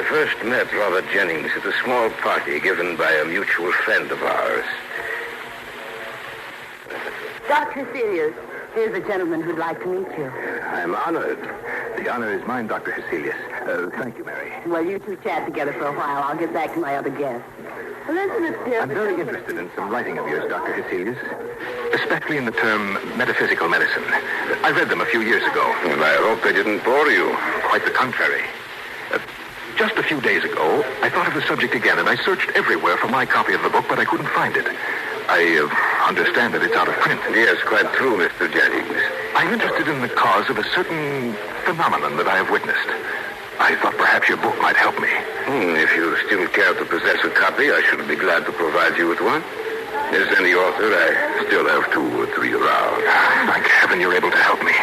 first met Robert Jennings at a small party given by a mutual friend of ours. Dr. Hesselius, here's a gentleman who'd like to meet you. I'm honored. The honor is mine, Dr. Hesselius. Thank you, Mary. Well, you two chat together for a while. I'll get back to my other guests. Elizabeth, dear... I'm very interested in some writing of yours, Dr. Hesselius, especially in the term metaphysical medicine. I read them a few years ago. Well, I hope they didn't bore you. Quite the contrary. Just a few days ago, I thought of the subject again, and I searched everywhere for my copy of the book, but I couldn't find it. I understand that it's out of print. Yes, quite true, Mr. Jennings. I'm interested in the cause of a certain phenomenon that I have witnessed. I thought perhaps your book might help me. If you still care to possess a copy, I should be glad to provide you with one. As any author, I still have 2 or 3 around. Thank heaven you're able to help me.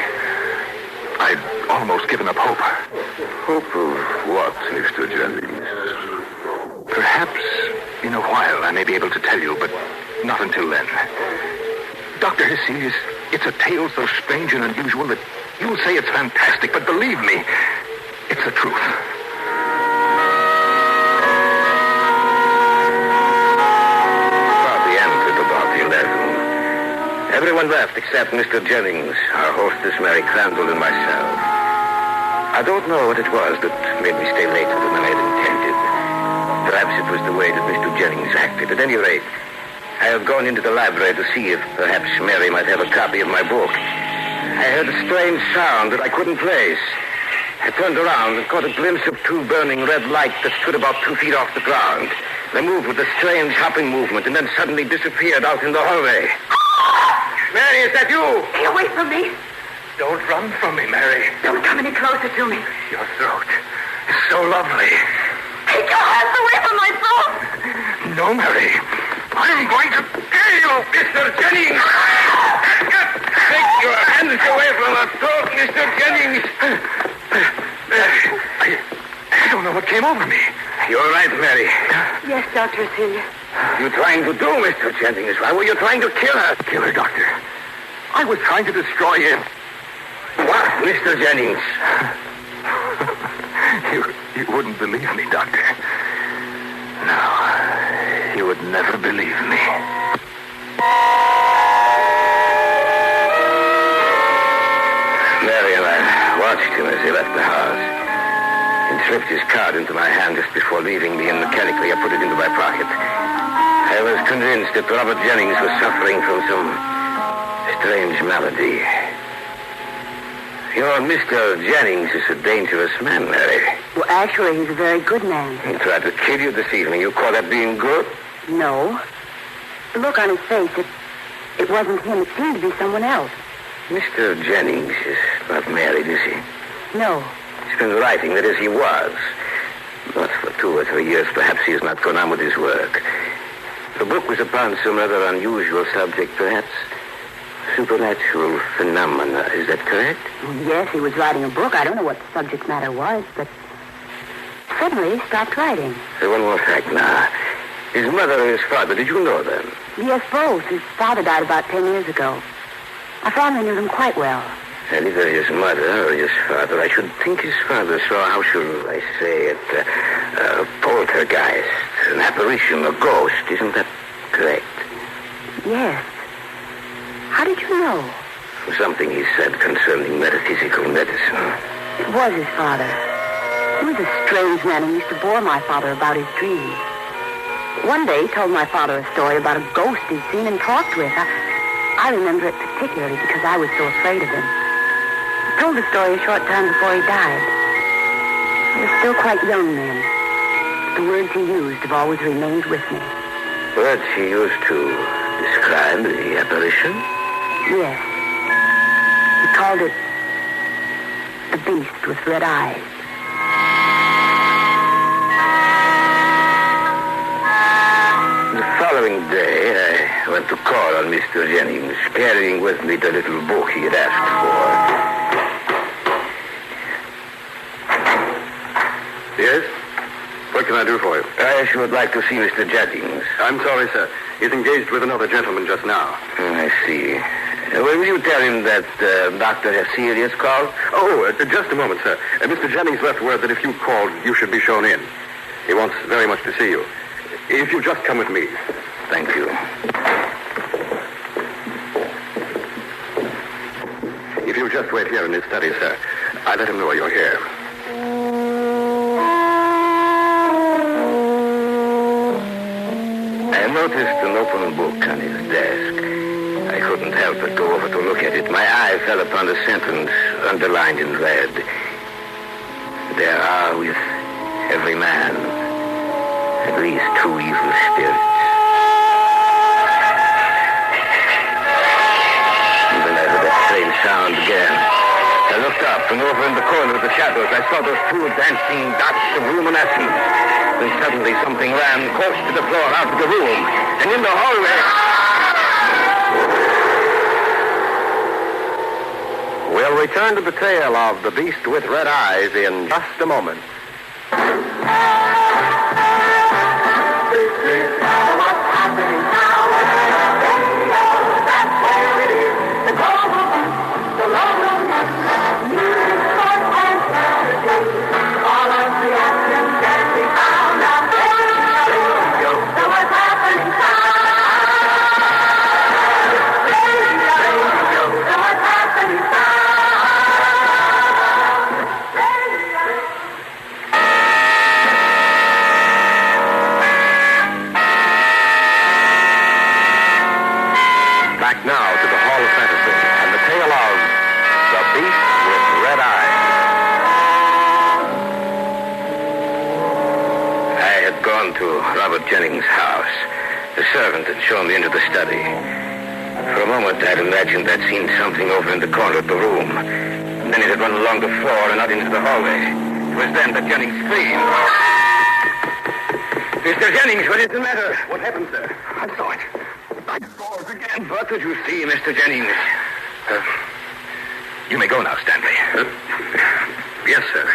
I'd almost given up hope. Hope of what, Mr. Jennings? Perhaps in a while I may be able to tell you, but not until then. Dr. Hesselius, it's a tale so strange and unusual that you'll say it's fantastic, but believe me, it's the truth. Party ended about 11. Everyone left except Mr. Jennings, our hostess Mary Crandall, and myself. I don't know what it was that made me stay later than I had intended. Perhaps it was the way that Mr. Jennings acted. At any rate, I had gone into the library to see if perhaps Mary might have a copy of my book. I heard a strange sound that I couldn't place. I turned around and caught a glimpse of 2 burning red lights that stood about 2 feet off the ground. They moved with a strange hopping movement and then suddenly disappeared out in the hallway. Mary, is that you? Stay away from me. Don't run from me, Mary. Don't come any closer to me. Your throat is so lovely. Take your hands away from my throat. No, Mary. I'm going to kill you, Mr. Jennings. Take your hands away from her throat, Mr. Jennings. I don't know what came over me. You're right, Mary. Yes, Dr. Hesselius. You trying to do, Mr. Jennings? Why were you trying to kill her? Kill her, Doctor. I was trying to destroy him. What, Mr. Jennings? You wouldn't believe me, Doctor. No, you would never believe me. Mary and I watched him as he left the house. He slipped his card into my hand just before leaving me, and mechanically I put it into my pocket. I was convinced that Robert Jennings was suffering from some strange malady. Your Mr. Jennings is a dangerous man, Mary. Well, actually, he's a very good man. He tried to kill you this evening. You call that being good? No. The look on his face, it wasn't him. It seemed to be someone else. Mr. Jennings is not married, is he? No. He's been writing, that is, he was. But for 2 or 3 years, perhaps he has not gone on with his work. The book was upon some rather unusual subject, perhaps. Supernatural phenomena. Is that correct? Yes, he was writing a book. I don't know what the subject matter was, but suddenly he stopped writing. One more fact now. His mother and his father, did you know them? Yes, both. His father died about 10 years ago. Our family knew them quite well. And either his mother or his father. I should think his father saw, how should I say it, a poltergeist, an apparition, a ghost. Isn't that correct? Yes. How did you know? Something he said concerning metaphysical medicine. It was his father. He was a strange man who used to bore my father about his dreams. One day he told my father a story about a ghost he'd seen and talked with. I remember it particularly because I was so afraid of him. He told the story a short time before he died. I was still quite young then. The words he used have always remained with me. Words he used to describe the apparition? Yes. He called it the beast with red eyes. The following day, I went to call on Mr. Jennings, carrying with me the little book he had asked for. Yes? What can I do for you? I should like to see Mr. Jennings. I'm sorry, sir. He's engaged with another gentleman just now. I see. Will you tell him that Dr. Hesselius called? Oh, just a moment, sir. Mr. Jennings left word that if you called, you should be shown in. He wants very much to see you. If you just come with me. Thank you. If you'll just wait here in his study, sir, I'll let him know you're here. I noticed an open book on his desk. I couldn't help but go over to look at it. My eye fell upon a sentence underlined in red. There are with every man at least 2 evil spirits. And then I heard that strange sound again. I looked up, and over in the corner of the shadows, I saw those 2 dancing dots of luminescence. Then suddenly something ran close to the floor out of the room, and in the hallway... We'll return to the tale of The Beast with Red Eyes in just a moment. Back now to the Hall of Fantasy and the tale of The Beast with Red Eyes. I had gone to Robert Jennings' house. The servant had shown me into the study. For a moment, I'd imagined I'd seen something over in the corner of the room. Then it had run along the floor and out into the hallway. It was then that Jennings screamed. Mr. Jennings, what is the matter? What happened, sir? I saw it. I saw it again. What did you see, Mr. Jennings? You may go now, Stanley. Yes, sir.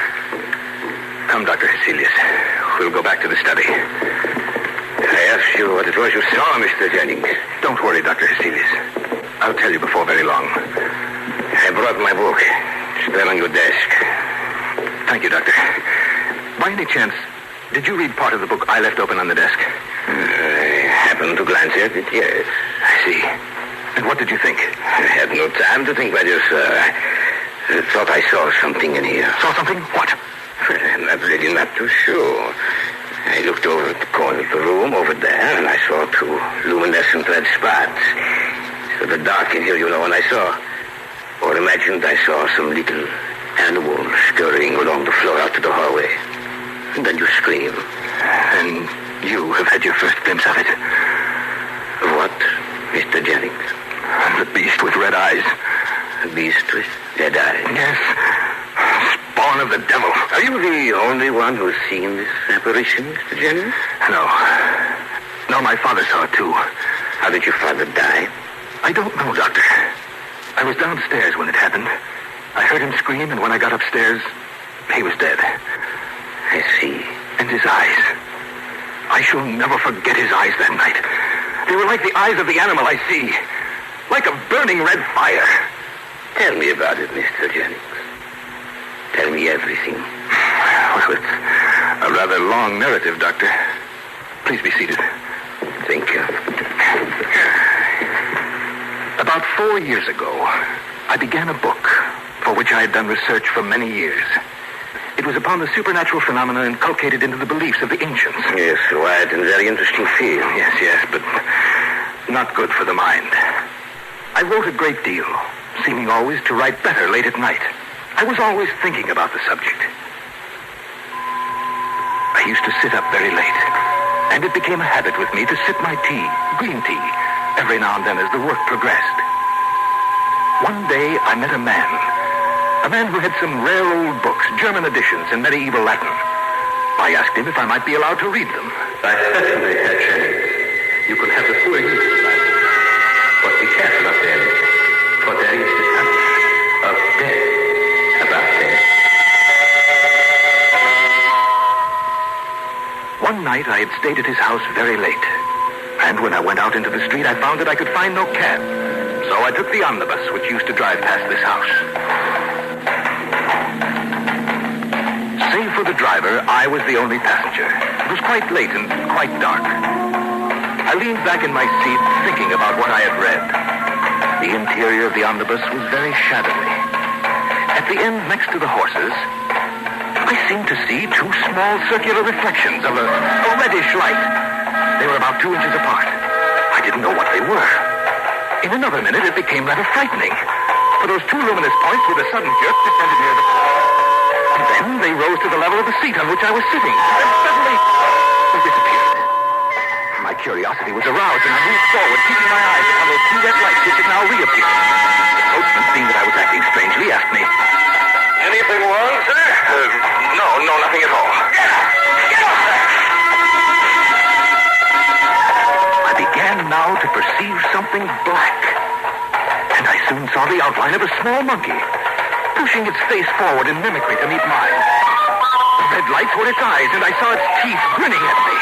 Come, Dr. Hesselius. We'll go back to the study. I asked you what it was you saw, Mr. Jennings. Don't worry, Dr. Hesselius. I'll tell you before very long. I brought my book. It's there on your desk. Thank you, Doctor. By any chance, did you read part of the book I left open on the desk? I happened to glance at it, yes. I see. And what did you think? I had no time to think, my dear sir. I thought I saw something in here. Saw something? What? Well, I'm really not too sure. I looked over at the corner of the room, over there, and I saw 2 luminescent red spots. So the dark in here, you know, and I saw, or imagined I saw some little animal scurrying along the floor out to the hallway. And then you scream. And you have had your first glimpse of it. What, Mr. Jennings? The beast with red eyes. The beast with red eyes? Yes. Spawn of the devil. Are you the only one who's seen this apparition, Mr. Jennings? No. No, my father saw it too. How did your father die? I don't know, Doctor. I was downstairs when it happened. I heard him scream, and when I got upstairs, he was dead. I see. And his eyes. I shall never forget his eyes that night. They were like the eyes of the animal I see. Like a burning red fire. Tell me about it, Mr. Jennings. Tell me everything. Well, it's a rather long narrative, Doctor. Please be seated. Thank you. About 4 years ago, I began a book for which I had done research for many years. It was upon the supernatural phenomena inculcated into the beliefs of the ancients. Yes, a wide and very interesting field. Yes, but not good for the mind. I wrote a great deal, seeming always to write better late at night. I was always thinking about the subject. I used to sit up very late, and it became a habit with me to sip my tea, green tea, every now and then as the work progressed. One day I met a man who had some rare old books, German editions in medieval Latin. I asked him if I might be allowed to read them. I certainly, Herr Jennings. You can have the full use of life. But be careful of them, for there is the touch of death about them. One night I had stayed at his house very late. And when I went out into the street, I found that I could find no cab. So I took the omnibus, which used to drive past this house. Save for the driver, I was the only passenger. It was quite late and quite dark. I leaned back in my seat, thinking about what I had read. The interior of the omnibus was very shadowy. At the end, next to the horses, I seemed to see two small circular reflections of a reddish light. They were about 2 inches apart. I didn't know what they were. In another minute, it became rather frightening, for those two luminous points with a sudden jerk descended near the floor. And then they rose to the level of the seat on which I was sitting. And suddenly, they disappeared. My curiosity was aroused, and I moved forward, keeping my eyes upon those two red lights which had now reappeared. The coachman, seeing that I was acting strangely, asked me, Anything wrong, sir? No, nothing at all. Get up! Get up, sir! I began now to perceive something black, and I soon saw the outline of a small monkey, pushing its face forward in mimicry to meet mine. The red lights were its eyes, and I saw its teeth grinning at me.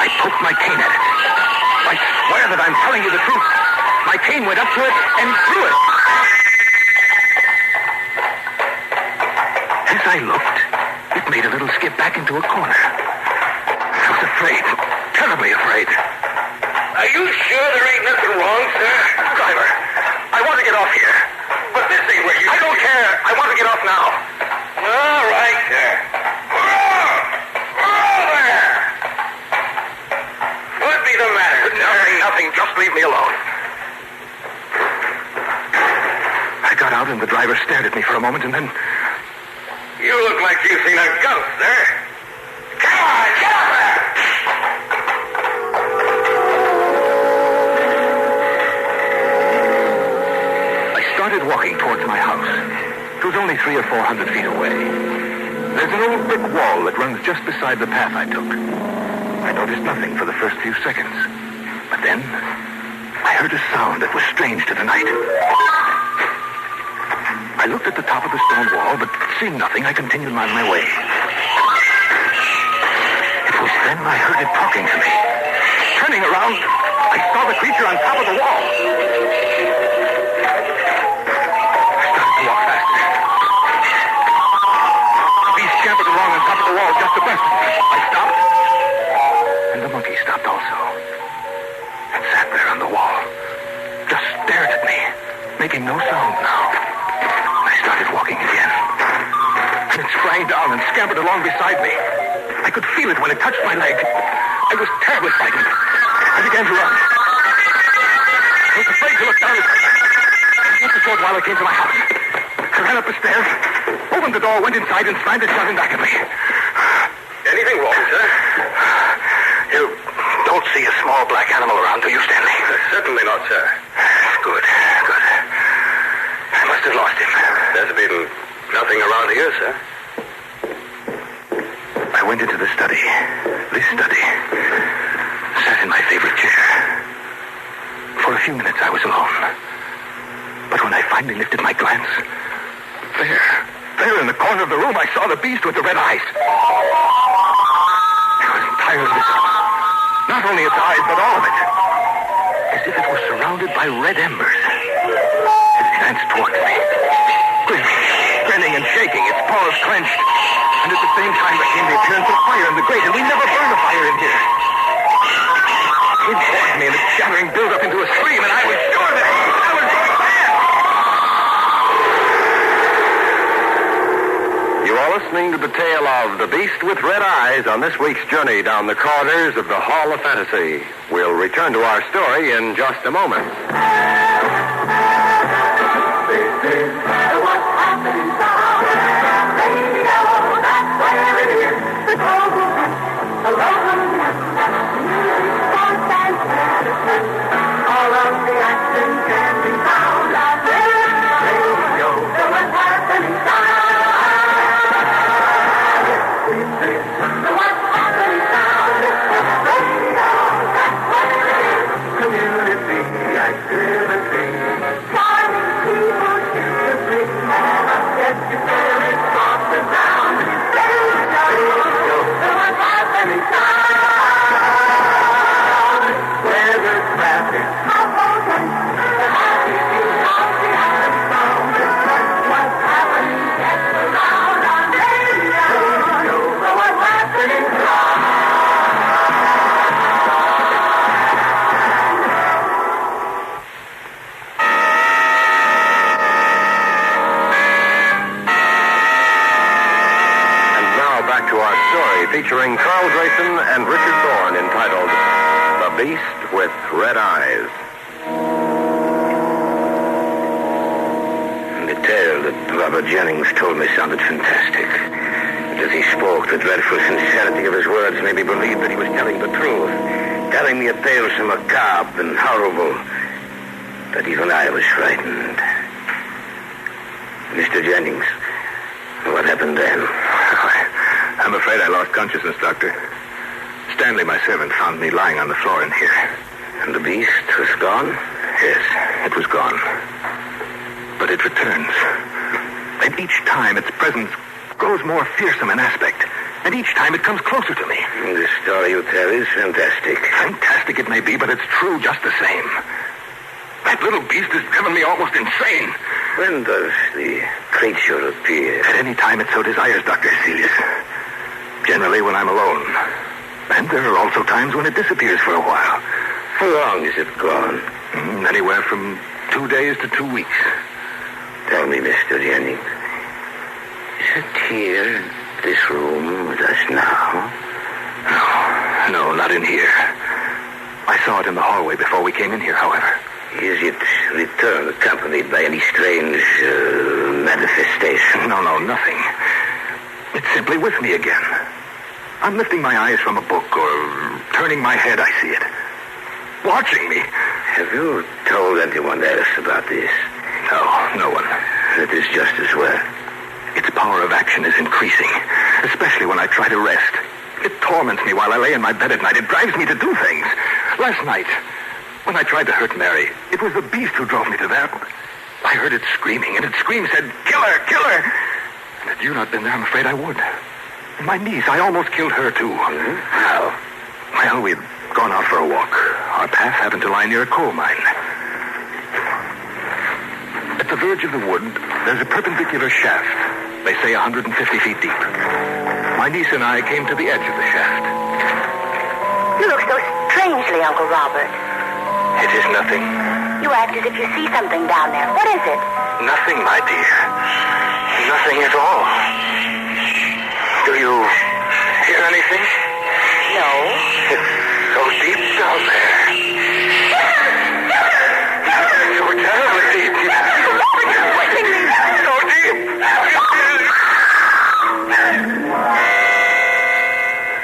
I poked my cane at it. I swear that I'm telling you the truth. My cane went up to it and threw it. As I looked, it made a little skip back into a corner. I was afraid, terribly afraid. Are you sure there ain't nothing wrong, sir? Driver, I want to get off here. But this ain't where you... I don't care. I want to get off now. All right, sir. There! What'd be the matter, sir? Nothing. Just leave me alone. I got out and the driver stared at me for a moment and then... You look like you've seen a ghost, sir. Come on, get up there! I started walking towards my house. It was only 300 or 400 feet away. There's an old brick wall that runs just beside the path I took. I noticed nothing for the first few seconds. But then, I heard a sound that was strange to the night. I looked at the top of the stone wall, but seeing nothing, I continued on my way. It was then I heard it talking to me. Turning around, I saw the creature on top of the wall. I started to walk faster. The beast scampered along on top of the wall just abreast of me. I stopped, and the monkey stopped also. It sat there on the wall, just stared at me, making no sound now. Started walking again. And it sprang down and scampered along beside me. I could feel it when it touched my leg. I was terribly frightened. I began to run. I was afraid to look down at it. Just a short while I came to my house. I ran up the stairs, opened the door, went inside, and slammed it shut and back at me. Anything wrong, sir? You don't see a small black animal around, do you, Stanley? Certainly not, sir. Good. I must have lost him. There's been nothing around here, sir. I went into the study. This study. Sat in my favorite chair. For a few minutes I was alone. But when I finally lifted my glance, there in the corner of the room I saw the beast with the red eyes. It was entirely visible. Not only its eyes, but all of it. As if it was surrounded by red embers. It advanced towards me. Grinning and shaking, its paws clenched. And at the same time there came the appearance of fire in the grate, and we never burned a fire in here. It came towards me, and its shattering built up into a scream, and I was sure that I was going mad. You are listening to the tale of The Beast with Red Eyes on this week's journey down the corridors of the Hall of Fantasy. We'll return to our story in just a moment. Community activity. featuring Carl Grayson and Richard Thorne, entitled The Beast with Red Eyes. The tale that Robert Jennings told me sounded fantastic. As he spoke, the dreadful sincerity of his words made me believe that he was telling the truth, telling me a tale so macabre and horrible that even I was frightened. Mr. Jennings, what happened then? I'm afraid I lost consciousness, Doctor. Stanley, my servant, found me lying on the floor in here. And the beast was gone? Yes, it was gone. But it returns. And each time its presence grows more fearsome in aspect. And each time it comes closer to me. The story you tell is fantastic. Fantastic it may be, but it's true just the same. That little beast has driven me almost insane. When does the creature appear? At any time it so desires, Dr. Hesselius. Generally when I'm alone. And there are also times when it disappears for a while. How long is it gone? Anywhere from 2 days to 2 weeks. Tell me, Mr. Jennings. Is it here, this room with us now? No, not in here. I saw it in the hallway before we came in here, however. Is it returned accompanied by any strange manifestation? No, nothing. It's simply with me again. I'm lifting my eyes from a book or turning my head, I see it. Watching me. Have you told anyone else about this? No one. That is just as well. Its power of action is increasing, especially when I try to rest. It torments me while I lay in my bed at night. It drives me to do things. Last night, when I tried to hurt Mary, it was the beast who drove me to that. I heard it screaming, and its scream said, "Kill her, kill her!" And had you not been there, I'm afraid I would. And my niece, I almost killed her, too. How? Well, we'd gone out for a walk. Our path happened to lie near a coal mine. At the verge of the wood, there's a perpendicular shaft. They say 150 feet deep. My niece and I came to the edge of the shaft. You look so strangely, Uncle Robert. It is nothing. You act as if you see something down there. What is it? Nothing, my dear. Nothing at all. Do you hear anything? No. It's so deep down there. So terribly deep. So deep.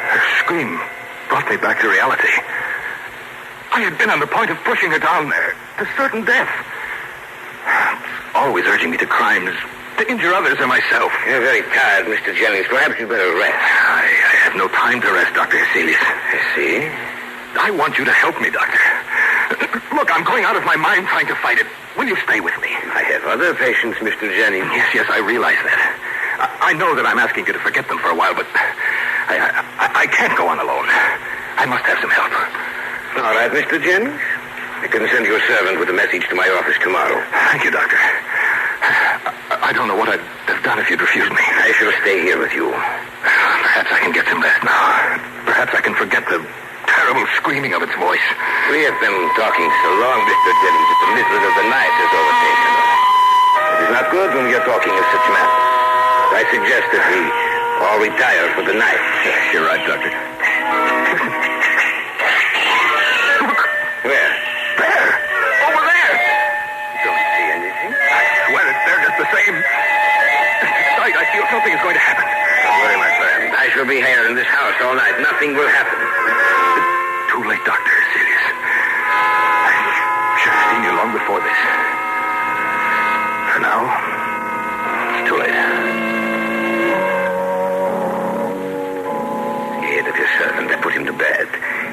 Her scream brought me back to reality. I had been on the point of pushing her down there to certain death. It's always urging me to crimes, to injure others or myself. You're very tired, Mr. Jennings. Perhaps you better rest. I have no time to rest, Dr. Hesselius. I see. I want you to help me, Doctor. Look, I'm going out of my mind trying to fight it. Will you stay with me? I have other patients, Mr. Jennings. Yes, I realize that. I know that I'm asking you to forget them for a while, but I can't go on alone. I must have some help. All right, Mr. Jennings. I can send your servant with a message to my office tomorrow. Thank you, Doctor. I don't know what I'd have done if you'd refused me. I shall stay here with you. Perhaps I can get some rest now. Perhaps I can forget the terrible screaming of its voice. We have been talking so long, Mr. Jennings, that the middle of the night has overtaken us. It is not good when we are talking of such matters. I suggest that we all retire for the night. You're right, Doctor. Look. Where? There. Over there. Don't see anything. I swear it's there just the same. Tonight, I feel something is going to happen. Don't worry, my friend. I shall be here in this house all night. Nothing will happen. Too late, Dr. Hesselius. I should have seen you long before this. For now, it's too late. He of your servant. I put him to bed.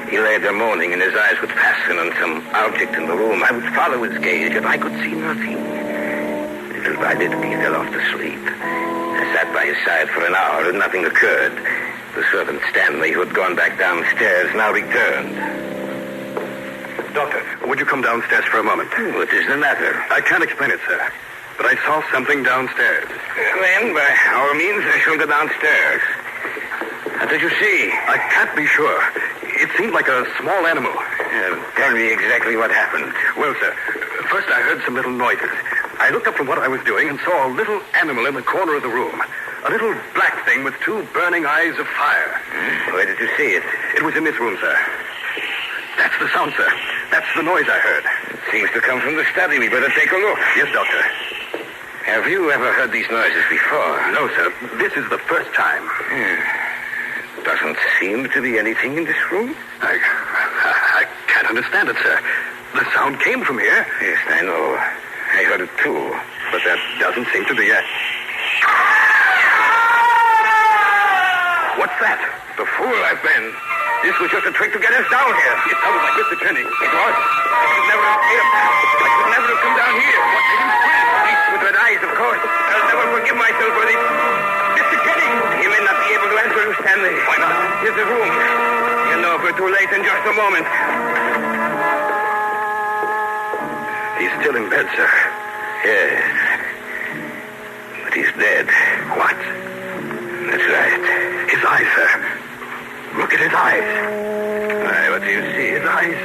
He lay there moaning, and his eyes would fasten on some object in the room. I would follow his gaze, but I could see nothing. Little by little, he fell off to sleep. I sat by his side for an hour, and nothing occurred. The servant Stanley, who had gone back downstairs, now returned. Doctor, would you come downstairs for a moment? What is the matter? I can't explain it, sir, but I saw something downstairs. Then, by all means, I shall go downstairs. What did you see? I can't be sure. It seemed like a small animal. Tell me exactly what happened. Well, sir, first I heard some little noises. I looked up from what I was doing and saw a little animal in the corner of the room. A little black thing with two burning eyes of fire. Where did you see it? It was in this room, sir. That's the sound, sir. That's the noise I heard. It seems to come from the study. We better take a look. Yes, Doctor. Have you ever heard these noises before? No, sir. This is the first time. Doesn't seem to be anything in this room. I can't understand it, sir. The sound came from here. Yes, I know. I heard it too. But that doesn't seem to be it. What's that? The fool I've been. This was just a trick to get us down here. It sounded like Mr. Kenny. It was. I should never have escaped. I should never have come down here. What made him scream? Beast with red eyes, of course. I'll never forgive myself for this. Mr. Kenny! You may not be able to answer you, Stanley. Why not? Here's the room. You'll know if we're too late in just a moment. He's still in bed, sir. Yes. But he's dead. What? That's right. His eyes, sir. Look at his eyes. Why, what do you see? His eyes.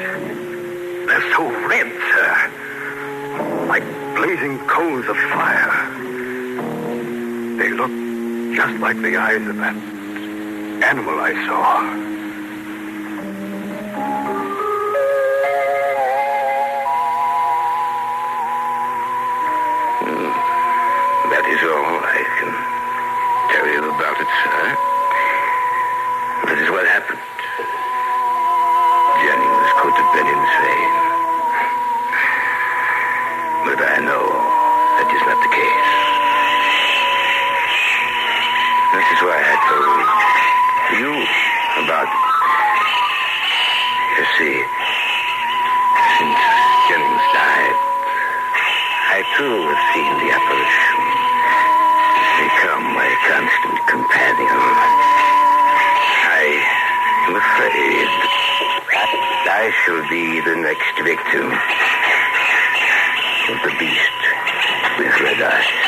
They're so red, sir. Like blazing coals of fire. They look just like the eyes of that animal I saw. That is all I can tell you about it, sir. That is what happened. Jennings could have been insane. But I know that is not the case. This is why I told you about it. You see, since Jennings died, I too have seen the apparition become my constant companion. I am afraid that I shall be the next victim of the beast with red eyes.